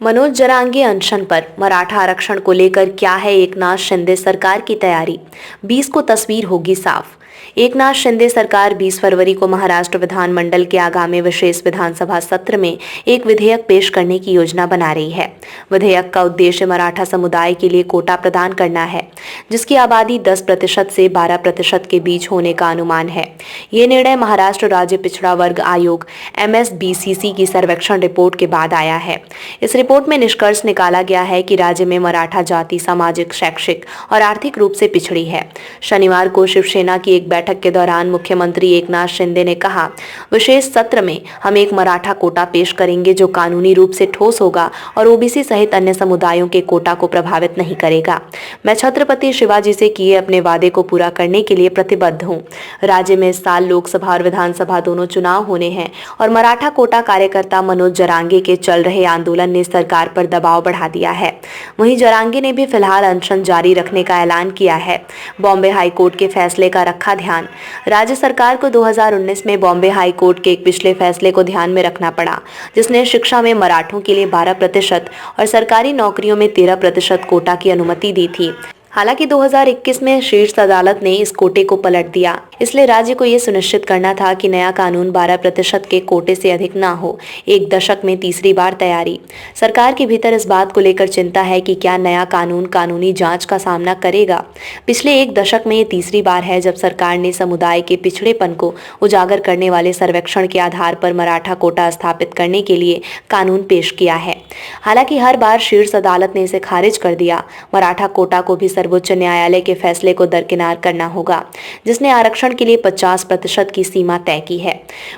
मनोज जरांगे अनशन पर। मराठा आरक्षण को लेकर क्या है एकनाथ शिंदे सरकार की तैयारी? 20 को तस्वीर होगी साफ। एकनाथ शिंदे सरकार 20 फरवरी को महाराष्ट्र विधानमंडल के आगामी विशेष विधानसभा सत्र में एक विधेयक पेश करने की योजना बना रही है। विधेयक का उद्देश्य मराठा समुदाय के लिए कोटा प्रदान करना है, जिसकी आबादी 10% से 12% के बीच होने का अनुमान है। ये निर्णय महाराष्ट्र राज्य पिछड़ा वर्ग आयोग MSBCC की सर्वेक्षण रिपोर्ट के बाद आया है। इस रिपोर्ट में निष्कर्ष निकाला गया है कि राज्य में मराठा जाति सामाजिक, शैक्षिक और आर्थिक रूप से पिछड़ी है। शनिवार को शिवसेना की एक बैठक के दौरान मुख्यमंत्री एकनाथ शिंदे ने कहा, विशेष सत्र में हम एक मराठा कोटा पेश करेंगे जो कानूनी रूप से ठोस होगा और ओबीसी सहित अन्य समुदायों के कोटा को प्रभावित नहीं करेगा। मैं छत्रपति शिवाजी से किए अपने वादे को पूरा करने के लिए प्रतिबद्ध हूँ। राज्य में इस साल लोकसभा और विधानसभा दोनों चुनाव होने हैं और मराठा कोटा कार्यकर्ता मनोज जरांगे के चल रहे आंदोलन ने सरकार पर दबाव बढ़ा दिया है। वहीं जरांगे ने भी फिलहाल अनशन जारी रखने का ऐलान किया है। बॉम्बे हाईकोर्ट के फैसले का रखा ध्यान। राज्य सरकार को 2019 में बॉम्बे हाईकोर्ट के एक पिछले फैसले को ध्यान में रखना पड़ा, जिसने शिक्षा में मराठों के लिए 12% और सरकारी नौकरियों में 13% कोटा की अनुमति दी थी। हालांकि 2021 में शीर्ष अदालत ने इस कोटे को पलट दिया। इसलिए राज्य को यह सुनिश्चित करना था कि नया कानून 12% के कोटे से अधिक ना हो। एक दशक में तीसरी बार तैयारी। सरकार के भीतर इस बात को लेकर चिंता है कि क्या नया कानून कानूनी जांच का सामना करेगा। पिछले एक दशक में ये तीसरी बार है जब सरकार ने समुदाय के पिछड़ेपन को उजागर करने वाले सर्वेक्षण के आधार पर मराठा कोटा स्थापित करने के लिए कानून पेश किया है। हालांकि हर बार शीर्ष अदालत ने इसे खारिज कर दिया। मराठा कोटा को भी सर्वोच्च न्यायालय के फैसले को दरकिनार करना होगा, जिसने आरक्षण के लिए 50% की सीमा तय की है।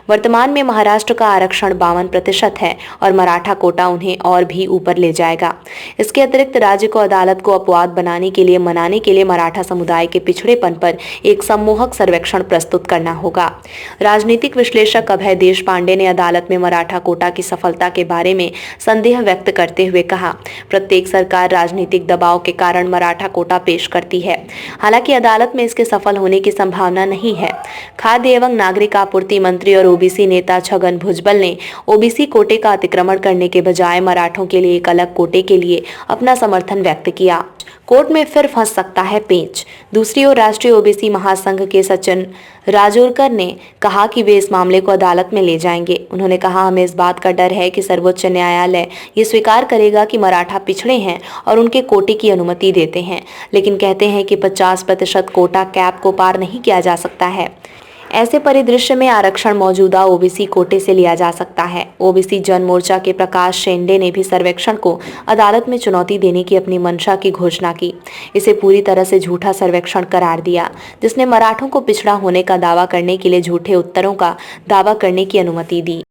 वर्तमान में महाराष्ट्र का आरक्षण 52% है और मराठा कोटा उन्हें और भी ऊपर ले जाएगा। इसके अतिरिक्त राज्य को अदालत को अपवाद बनाने के लिए मनाने के लिए मराठा समुदाय के पिछड़ेपन पर एक सम्मोहक सर्वेक्षण प्रस्तुत करना होगा। राजनीतिक विश्लेषक अभय देशपांडे ने अदालत में मराठा कोटा की सफलता के बारे में संदेह व्यक्त करते हुए कहा, प्रत्येक सरकार राजनीतिक दबाव के कारण मराठा कोटा पेश करती है। हालांकि अदालत में इसके सफल होने की संभावना नहीं है। खाद्य एवं नागरिक आपूर्ति मंत्री और ओबीसी नेता छगन भुजबल ने ओबीसी कोटे का अतिक्रमण करने के बजाय मराठों के लिए एक अलग कोटे के लिए अपना समर्थन व्यक्त किया। कोर्ट में फिर फंस सकता है पेंच। दूसरी ओर राष्ट्रीय ओबीसी महासंघ के सचिन राजोरकर ने कहा कि वे इस मामले को अदालत में ले जाएंगे। उन्होंने कहा, हमें इस बात का डर है कि सर्वोच्च न्यायालय ये स्वीकार करेगा कि मराठा पिछड़े हैं और उनके कोटे की अनुमति देते हैं, लेकिन कहते हैं कि 50% कोटा कैप को पार नहीं किया जा सकता है। ऐसे परिदृश्य में आरक्षण मौजूदा ओबीसी कोटे से लिया जा सकता है। ओबीसी जन मोर्चा के प्रकाश शेंडे ने भी सर्वेक्षण को अदालत में चुनौती देने की अपनी मंशा की घोषणा की। इसे पूरी तरह से झूठा सर्वेक्षण करार दिया, जिसने मराठों को पिछड़ा होने का दावा करने के लिए झूठे उत्तरों का दावा करने की अनुमति दी।